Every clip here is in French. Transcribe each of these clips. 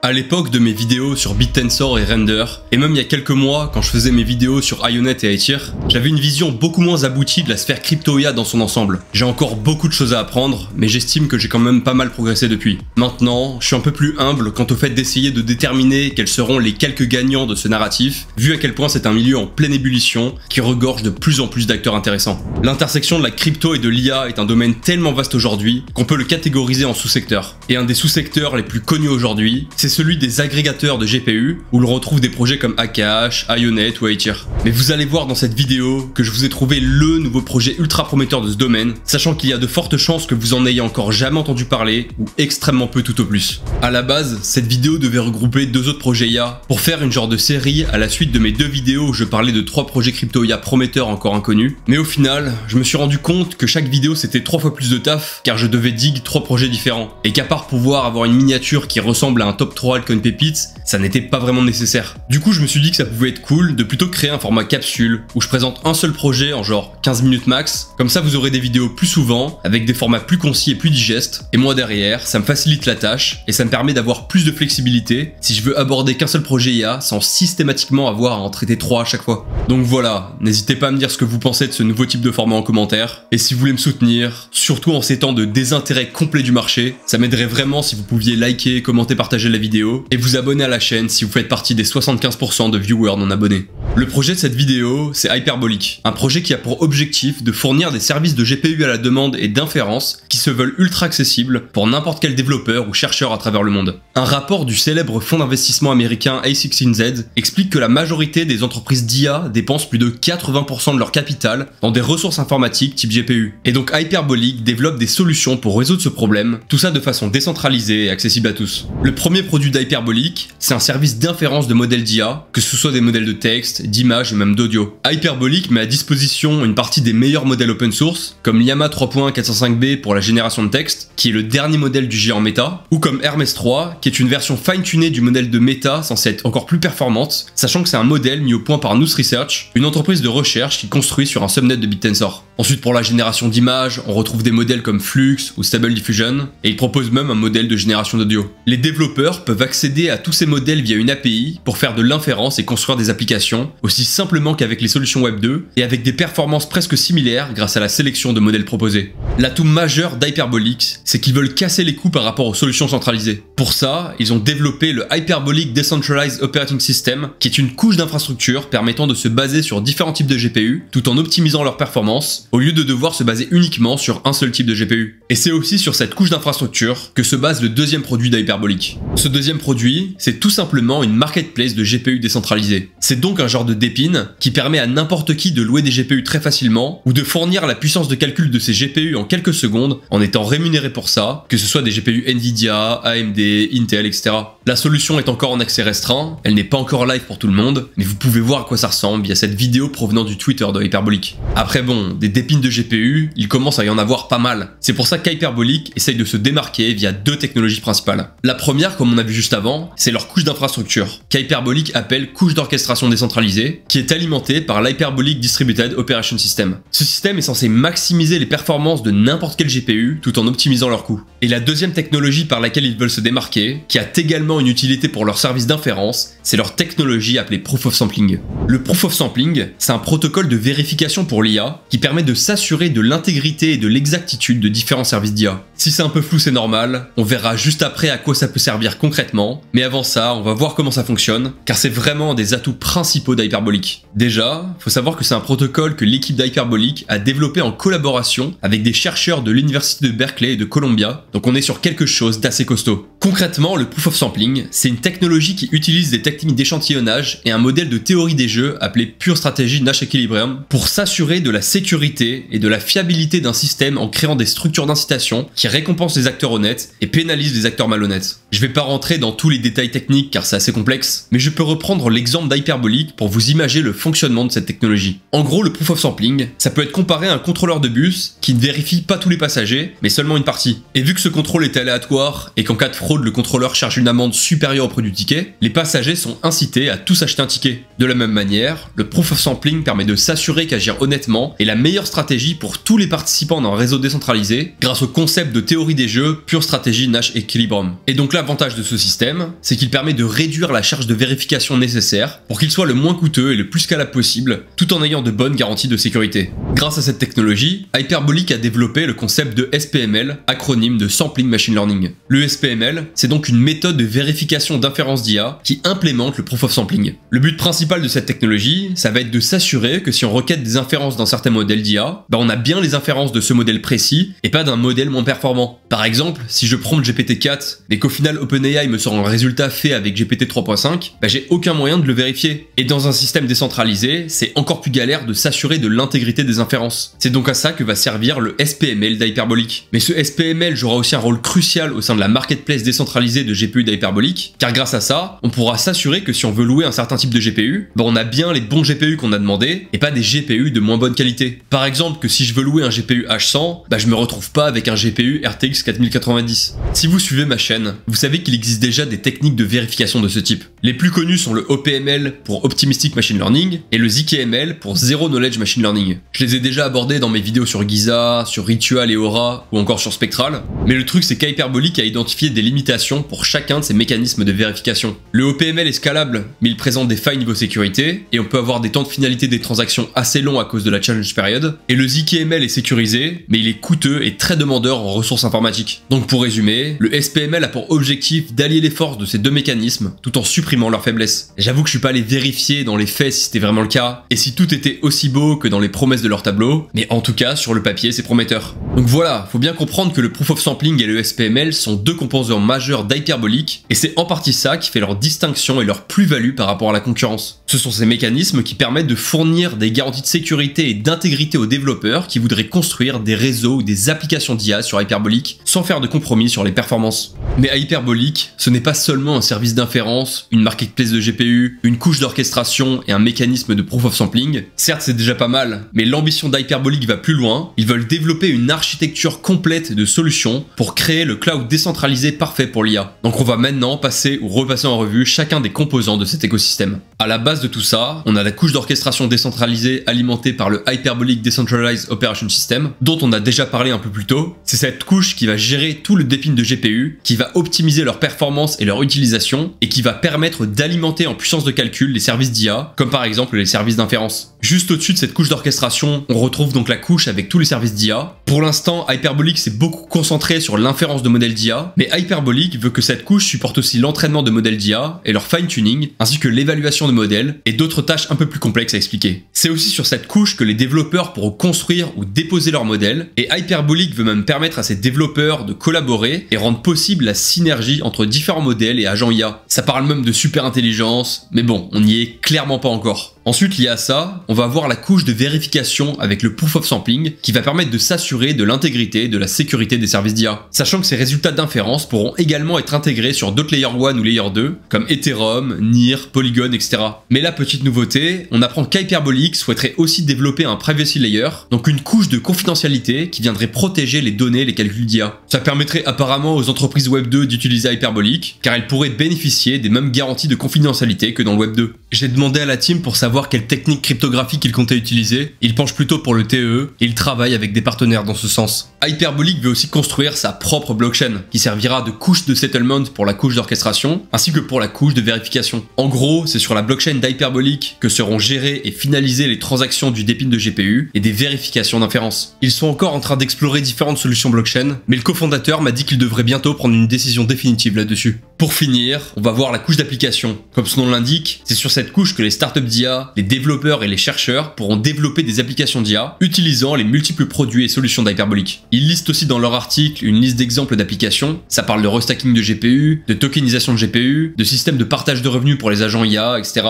À l'époque de mes vidéos sur BitTensor et Render, et même il y a quelques mois quand je faisais mes vidéos sur Ionet et Ethereum, j'avais une vision beaucoup moins aboutie de la sphère crypto-IA dans son ensemble. J'ai encore beaucoup de choses à apprendre, mais j'estime que j'ai quand même pas mal progressé depuis. Maintenant, je suis un peu plus humble quant au fait d'essayer de déterminer quels seront les quelques gagnants de ce narratif, vu à quel point c'est un milieu en pleine ébullition qui regorge de plus en plus d'acteurs intéressants. L'intersection de la crypto et de l'IA est un domaine tellement vaste aujourd'hui qu'on peut le catégoriser en sous-secteurs. Et un des sous-secteurs les plus connus aujourd'hui, c'est celui des agrégateurs de GPU, où l'on retrouve des projets comme Akash, Ionet ou Ethereum. Mais vous allez voir dans cette vidéo que je vous ai trouvé le nouveau projet ultra prometteur de ce domaine, sachant qu'il y a de fortes chances que vous en ayez encore jamais entendu parler, ou extrêmement peu tout au plus. À la base, cette vidéo devait regrouper 2 autres projets IA, pour faire une genre de série à la suite de mes 2 vidéos où je parlais de 3 projets crypto IA prometteurs encore inconnus. Mais au final, je me suis rendu compte que chaque vidéo c'était 3 fois plus de taf, car je devais dig 3 projets différents, et qu'à part pouvoir avoir une miniature qui ressemble à un top 3 altcoin pépites, ça n'était pas vraiment nécessaire. Du coup, je me suis dit que ça pouvait être cool de plutôt créer un format capsule, où je présente un seul projet en genre 15 minutes max, comme ça vous aurez des vidéos plus souvent, avec des formats plus concis et plus digestes, et moi derrière, ça me facilite la tâche, et ça me permet d'avoir plus de flexibilité si je veux aborder qu'un seul projet IA sans systématiquement avoir à en traiter 3 à chaque fois. Donc voilà, n'hésitez pas à me dire ce que vous pensez de ce nouveau type de format en commentaire, et si vous voulez me soutenir, surtout en ces temps de désintérêt complet du marché, ça m'aiderait vraiment si vous pouviez liker, commenter, partager la vidéo, et vous abonner à la chaîne si vous faites partie des 75% de viewers non abonnés. Le projet de cette vidéo, c'est Hyperbolic, un projet qui a pour objectif de fournir des services de GPU à la demande et d'inférence qui se veulent ultra accessibles pour n'importe quel développeur ou chercheur à travers le monde. Un rapport du célèbre fonds d'investissement américain A16Z explique que la majorité des entreprises d'IA dépensent plus de 80% de leur capital dans des ressources informatiques type GPU. Et donc Hyperbolic développe des solutions pour résoudre ce problème, tout ça de façon décentralisée et accessible à tous. Le premier produit d'Hyperbolic, c'est un service d'inférence de modèles d'IA, que ce soit des modèles de texte, d'images et même d'audio. Hyperbolic met à disposition une partie des meilleurs modèles open source, comme Llama 3.405b pour la génération de texte, qui est le dernier modèle du géant Meta, ou comme Hermès 3, qui est une version fine-tunée du modèle de Meta censée être encore plus performante, sachant que c'est un modèle mis au point par Nous Research, une entreprise de recherche qui construit sur un subnet de BitTensor. Ensuite, pour la génération d'images, on retrouve des modèles comme Flux ou Stable Diffusion, et ils proposent même un modèle de génération d'audio. Les développeurs peuvent accéder à tous ces modèles via une API pour faire de l'inférence et construire des applications, aussi simplement qu'avec les solutions Web 2, et avec des performances presque similaires grâce à la sélection de modèles proposés. L'atout majeur d'Hyperbolic, c'est qu'ils veulent casser les coûts par rapport aux solutions centralisées. Pour ça, ils ont développé le Hyperbolic Decentralized Operating System, qui est une couche d'infrastructure permettant de se baser sur différents types de GPU, tout en optimisant leur performance, au lieu de devoir se baser uniquement sur un seul type de GPU. Et c'est aussi sur cette couche d'infrastructure que se base le deuxième produit d'Hyperbolic. Ce deuxième produit, c'est tout simplement une marketplace de GPU décentralisée. C'est donc un genre de dépine qui permet à n'importe qui de louer des GPU très facilement ou de fournir la puissance de calcul de ces GPU en quelques secondes en étant rémunéré pour ça, que ce soit des GPU Nvidia, AMD, Intel, etc. La solution est encore en accès restreint, elle n'est pas encore live pour tout le monde, mais vous pouvez voir à quoi ça ressemble via cette vidéo provenant du Twitter de Hyperbolic. Après bon, des dépines de GPU, il commence à y en avoir pas mal. C'est pour ça qu'Hyperbolic essaye de se démarquer via 2 technologies principales. La première, comme on a vu juste avant, c'est leur couche d'infrastructure, qu'Hyperbolic appelle couche d'orchestration décentralisée, qui est alimentée par l'Hyperbolic Distributed Operation System. Ce système est censé maximiser les performances de n'importe quel GPU tout en optimisant leurs coûts. Et la deuxième technologie par laquelle ils veulent se démarquer, qui a également une utilité pour leur service d'inférence, c'est leur technologie appelée Proof of Sampling. Le Proof of Sampling, c'est un protocole de vérification pour l'IA qui permet de s'assurer de l'intégrité et de l'exactitude de différents services d'IA. Si c'est un peu flou, c'est normal, on verra juste après à quoi ça peut servir concrètement, mais avant ça, on va voir comment ça fonctionne, car c'est vraiment un des atouts principaux d'Hyperbolic. Déjà, faut savoir que c'est un protocole que l'équipe d'Hyperbolic a développé en collaboration avec des chercheurs de l'université de Berkeley et de Columbia, donc on est sur quelque chose d'assez costaud. Concrètement, le Proof of Sampling, c'est une technologie qui utilise des techniques d'échantillonnage et un modèle de théorie des jeux appelé Pure Strategy Nash Equilibrium pour s'assurer de la sécurité et de la fiabilité d'un système en créant des structures d'incitation qui récompensent les acteurs honnêtes et pénalisent les acteurs malhonnêtes. Je vais pas rentrer dans tous les détails techniques car c'est assez complexe, mais je peux reprendre l'exemple d'Hyperbolic pour vous imager le fonctionnement de cette technologie. En gros, le Proof of Sampling, ça peut être comparé à un contrôleur de bus qui ne vérifie pas tous les passagers, mais seulement une partie. Et vu que ce contrôle est aléatoire et qu'en cas de fraude, le contrôleur charge une amende supérieure au prix du ticket, les passagers sont incités à tous acheter un ticket. De la même manière, le Proof of Sampling permet de s'assurer qu'agir honnêtement est la meilleure stratégie pour tous les participants d'un réseau décentralisé grâce au concept de théorie des jeux Pure Strategy Nash Equilibrium. Et donc l'avantage de ce système, c'est qu'il permet de réduire la charge de vérification nécessaire pour qu'il soit le moins coûteux et le plus scalable possible, tout en ayant de bonnes garanties de sécurité. Grâce à cette technologie, Hyperbolic a développé le concept de SPML, acronyme de Sampling Machine Learning. Le SPML, c'est donc une méthode de vérification d'inférence d'IA qui implémente le Proof of Sampling. Le but principal de cette technologie, ça va être de s'assurer que si on requête des inférences dans certains modèles d'IA, on a bien les inférences de ce modèle précis et pas d'un modèle moins performant. Par exemple, si je prompt GPT-4 et qu'au final OpenAI me sort un résultat fait avec GPT 3.5, j'ai aucun moyen de le vérifier. Et dans un système décentralisé, c'est encore plus galère de s'assurer de l'intégrité des inférences. C'est donc à ça que va servir le SPML d'Hyperbolic. Mais ce SPML jouera aussi un rôle crucial au sein de la marketplace décentralisée de GPU d'Hyperbolic, car grâce à ça, on pourra s'assurer que si on veut louer un certain type de GPU, on a bien les bons GPU qu'on a demandé et pas des GPU de moins bonne qualité. Par exemple, que si je veux louer un GPU H100, je me retrouve pas avec un GPU RTX 4090. Si vous suivez ma chaîne, vous savez qu'il existe déjà des techniques de vérification de ce type. Les plus connus sont le OPML pour Optimistic Machine Learning et le ZKML pour Zero Knowledge Machine Learning. Je les ai déjà abordés dans mes vidéos sur Giza, sur Ritual et Aura ou encore sur Spectral, mais le truc c'est qu'Hyperbolic a identifié des limitations pour chacun de ces mécanismes de vérification. Le OPML est scalable, mais il présente des failles niveau sécurité et on peut avoir des temps de finalité des transactions assez longs à cause de la challenge period. Et le ZKML est sécurisé, mais il est coûteux et très demandeur en ressources informatiques. Donc pour résumer, le SPML a pour objectif d'allier les forces de ces deux mécanismes tout en supprimant leurs faiblesses. J'avoue que je suis pas allé vérifier dans les faits si c'était vraiment le cas et si tout était aussi beau que dans les promesses de leur tableau, mais en tout cas sur le papier c'est prometteur. Donc voilà, faut bien comprendre que le Proof of Sampling et le SPML sont deux composants majeurs d'Hyperbolic et c'est en partie ça qui fait leur distinction et leur plus-value par rapport à la concurrence. Ce sont ces mécanismes qui permettent de fournir des garanties de sécurité et d'intégrité aux développeurs qui voudraient construire des réseaux ou des applications d'IA sur Hyperbolic sans faire de compromis sur les performances. Mais Hyperbolic, ce n'est pas seulement un service d'inférence, une marketplace de GPU, une couche d'orchestration et un mécanisme de Proof of Sampling. Certes, c'est déjà pas mal, mais l'ambition d'Hyperbolic va plus loin. Ils veulent développer une architecture complète de solutions pour créer le cloud décentralisé parfait pour l'IA. Donc on va maintenant passer ou repasser en revue chacun des composants de cet écosystème. À la base de tout ça, on a la couche d'orchestration décentralisée alimentée par le Hyperbolic Decentralized Operation System, dont on a déjà parlé un peu plus tôt. C'est cette couche qui va gérer tout le dépine de GPU, qui va optimiser leur performance et leur utilisation, et qui va permettre d'alimenter en puissance de calcul les services d'IA, comme par exemple les services d'inférence. Juste au-dessus de cette couche d'orchestration, on retrouve donc la couche avec tous les services d'IA. Pour l'instant, Hyperbolic s'est beaucoup concentré sur l'inférence de modèles d'IA, mais Hyperbolic veut que cette couche supporte aussi l'entraînement de modèles d'IA et leur fine-tuning, ainsi que l'évaluation de modèles et d'autres tâches un peu plus complexes à expliquer. C'est aussi sur cette couche que les développeurs pourront construire ou déposer leurs modèles, et Hyperbolic veut même permettre à ces développeurs de collaborer et rendre possible la synergie entre différents modèles et agents IA. Ça parle même de super intelligence, mais bon, on n'y est clairement pas encore. Ensuite, lié à ça, on va avoir la couche de vérification avec le Proof of Sampling qui va permettre de s'assurer de l'intégrité et de la sécurité des services d'IA. Sachant que ces résultats d'inférence pourront également être intégrés sur d'autres Layer 1 ou Layer 2, comme Ethereum, NIR, Polygon, etc. Mais la petite nouveauté, on apprend qu'Hyperbolic souhaiterait aussi développer un Privacy Layer, donc une couche de confidentialité qui viendrait protéger les données et les calculs d'IA. Ça permettrait apparemment aux entreprises Web 2 d'utiliser Hyperbolic, car elles pourraient bénéficier des mêmes garanties de confidentialité que dans le Web 2. J'ai demandé à la team pour savoir quelle technique cryptographique il comptait utiliser. Il penche plutôt pour le TEE et il travaille avec des partenaires dans ce sens. Hyperbolic veut aussi construire sa propre blockchain qui servira de couche de settlement pour la couche d'orchestration ainsi que pour la couche de vérification. En gros, c'est sur la blockchain d'Hyperbolic que seront gérées et finalisées les transactions du dépine de GPU et des vérifications d'inférence. Ils sont encore en train d'explorer différentes solutions blockchain, mais le cofondateur m'a dit qu'il devrait bientôt prendre une décision définitive là-dessus. Pour finir, on va voir la couche d'application. Comme son nom l'indique, c'est sur cette couche que les startups d'IA, les développeurs et les chercheurs pourront développer des applications d'IA utilisant les multiples produits et solutions d'Hyperbolic. Ils listent aussi dans leur article une liste d'exemples d'applications. Ça parle de restacking de GPU, de tokenisation de GPU, de systèmes de partage de revenus pour les agents IA, etc.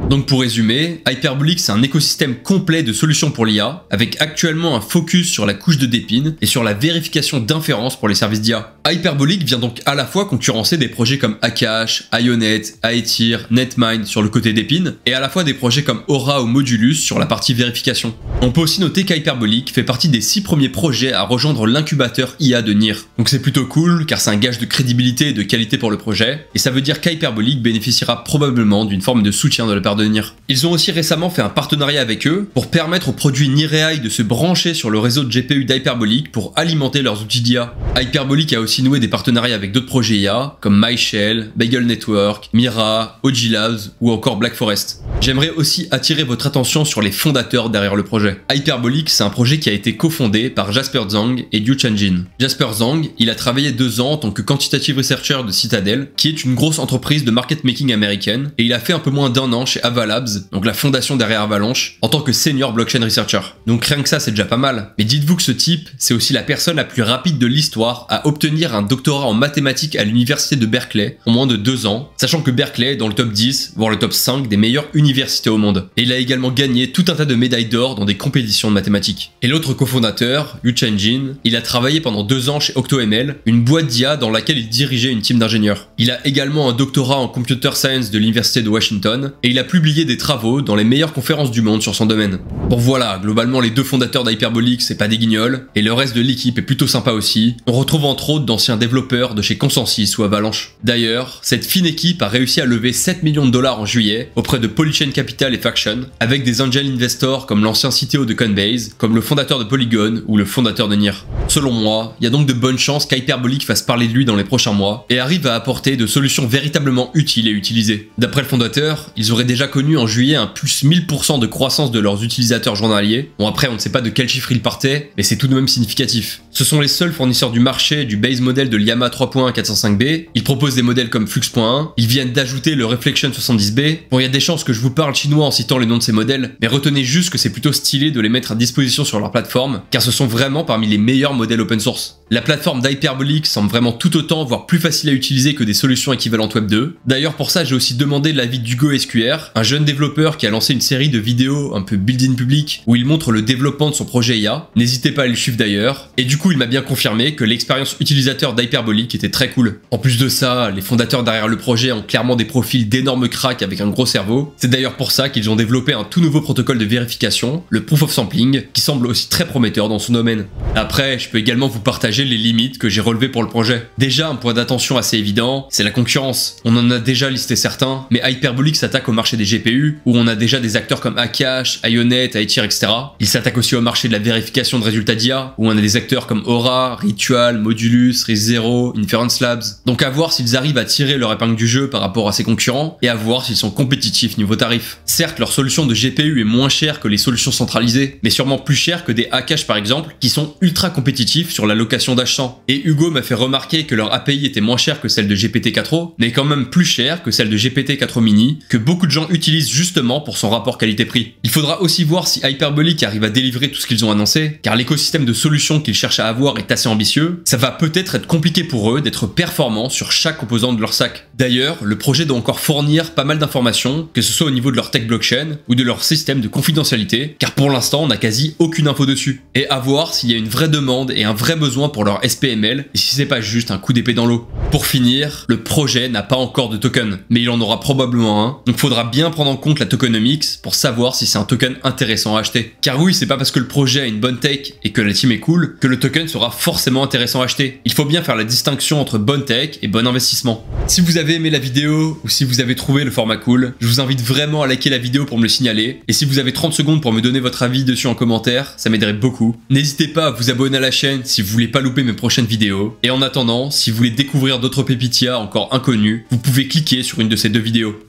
Donc pour résumer, Hyperbolic c'est un écosystème complet de solutions pour l'IA, avec actuellement un focus sur la couche de dépine et sur la vérification d'inférence pour les services d'IA. Hyperbolic vient donc à la fois concurrencer des projets comme Akash, Ionet, Aethir, Netmind sur le côté d'épine, et à la fois des projets comme Aura ou Modulus sur la partie vérification. On peut aussi noter qu'Hyperbolic fait partie des 6 premiers projets à rejoindre l'incubateur IA de NIR. Donc c'est plutôt cool car c'est un gage de crédibilité et de qualité pour le projet, et ça veut dire qu'Hyperbolic bénéficiera probablement d'une forme de soutien de la part fondateur de NieR. Ils ont aussi récemment fait un partenariat avec eux pour permettre au produit NieR AI de se brancher sur le réseau de GPU d'Hyperbolic pour alimenter leurs outils d'IA. Hyperbolic a aussi noué des partenariats avec d'autres projets IA comme MyShell, Bagel Network, Mira, OG Labs ou encore Black Forest. J'aimerais aussi attirer votre attention sur les fondateurs derrière le projet. Hyperbolic, c'est un projet qui a été cofondé par Jasper Zhang et Yu Changjin. Jasper Zhang, il a travaillé 2 ans en tant que quantitative researcher de Citadel, qui est une grosse entreprise de market making américaine, et il a fait un peu moins d'1 an chez Avalabs, donc la fondation derrière Avalanche, en tant que senior blockchain researcher. Donc rien que ça, c'est déjà pas mal. Mais dites-vous que ce type, c'est aussi la personne la plus rapide de l'histoire à obtenir un doctorat en mathématiques à l'université de Berkeley en moins de 2 ans, sachant que Berkeley est dans le top 10, voire le top 5 des meilleures universités au monde. Et il a également gagné tout un tas de médailles d'or dans des compétitions de mathématiques. Et l'autre cofondateur, Yu Changjin, il a travaillé pendant 2 ans chez OctoML, une boîte d'IA dans laquelle il dirigeait une team d'ingénieurs. Il a également un doctorat en computer science de l'université de Washington, et il a publié des travaux dans les meilleures conférences du monde sur son domaine. Bon voilà, globalement les 2 fondateurs d'Hyperbolic, c'est pas des guignols, et le reste de l'équipe est plutôt sympa aussi. On retrouve entre autres d'anciens développeurs de chez Consensus ou Avalanche. D'ailleurs, cette fine équipe a réussi à lever 7 millions de dollars en juillet auprès de Polychain Capital et Faction, avec des angel investors comme l'ancien CTO de Coinbase, comme le fondateur de Polygon ou le fondateur de NieR. Selon moi, il y a donc de bonnes chances qu'Hyperbolic fasse parler de lui dans les prochains mois et arrive à apporter de solutions véritablement utiles et utilisées. D'après le fondateur, ils auraient déjà connu en juillet un plus 1000% de croissance de leurs utilisateurs journaliers. Bon après, on ne sait pas de quel chiffre ils partaient, mais c'est tout de même significatif. Ce sont les seuls fournisseurs du marché du base model de Llama 3.1 405B. Ils proposent des modèles comme Flux.1. Ils viennent d'ajouter le Reflection 70B. Bon, il y a des chances que je vous parle chinois en citant les noms de ces modèles, mais retenez juste que c'est plutôt stylé de les mettre à disposition sur leur plateforme, car ce sont vraiment parmi les meilleurs modèles open source. La plateforme d'Hyperbolic semble vraiment tout autant, voire plus facile à utiliser que des solutions équivalentes Web 2. D'ailleurs, pour ça, j'ai aussi demandé l'avis d'Hugo SQR, un jeune développeur qui a lancé une série de vidéos un peu build-in public où il montre le développement de son projet IA. N'hésitez pas à le suivre d'ailleurs. Et du coup, il m'a bien confirmé que l'expérience utilisateur d'Hyperbolic était très cool. En plus de ça, les fondateurs derrière le projet ont clairement des profils d'énormes cracks avec un gros cerveau. C'est d'ailleurs pour ça qu'ils ont développé un tout nouveau protocole de vérification, le Proof of Sampling, qui semble aussi très prometteur dans son domaine. Après, je peux également vous partager les limites que j'ai relevées pour le projet. Déjà, un point d'attention assez évident, c'est la concurrence. On en a déjà listé certains, mais Hyperbolic s'attaque au marché des GPU, où on a déjà des acteurs comme Akash, Ionet, iTier, etc. Il s'attaque aussi au marché de la vérification de résultats d'IA, où on a des acteurs comme Aura, Ritual, Modulus, RISC-0, Inference Labs. Donc à voir s'ils arrivent à tirer leur épingle du jeu par rapport à ses concurrents, et à voir s'ils sont compétitifs niveau tarif. Certes, leur solution de GPU est moins chère que les solutions centralisées, mais sûrement plus chère que des Akash par exemple, qui sont ultra compétitifs sur la location d'H100. Et Hugo m'a fait remarquer que leur API était moins chère que celle de GPT-4o, mais quand même plus chère que celle de GPT-4o mini, que beaucoup de gens utilisent justement pour son rapport qualité-prix. Il faudra aussi voir si Hyperbolic arrive à délivrer tout ce qu'ils ont annoncé, car l'écosystème de solutions qu'ils cherchent à avoir est assez ambitieux. Ça va peut-être être compliqué pour eux d'être performants sur chaque composant de leur sac. D'ailleurs, le projet doit encore fournir pas mal d'informations, que ce soit au niveau de leur tech blockchain ou de leur système de confidentialité, car pour l'instant on n'a quasi aucune info dessus. Et à voir s'il y a une vraie demande et un vrai besoin pour leur SPML, et si c'est pas juste un coup d'épée dans l'eau. Pour finir, le projet n'a pas encore de token, mais il en aura probablement un, donc faudra bien prendre en compte la tokenomics pour savoir si c'est un token intéressant à acheter. Car oui, c'est pas parce que le projet a une bonne tech et que la team est cool, que le token sera forcément intéressant à acheter. Il faut bien faire la distinction entre bonne tech et bon investissement. Si vous avez aimé la vidéo, ou si vous avez trouvé le format cool, je vous invite vraiment à liker la vidéo pour me le signaler, et si vous avez 30 secondes pour me donner votre avis dessus en commentaire, ça m'aiderait beaucoup. N'hésitez pas à vous abonner à la chaîne si vous voulez pas louper mes prochaines vidéos, et en attendant, si vous voulez découvrir d'autres pépites IA encore inconnues, vous pouvez cliquer sur une de ces 2 vidéos.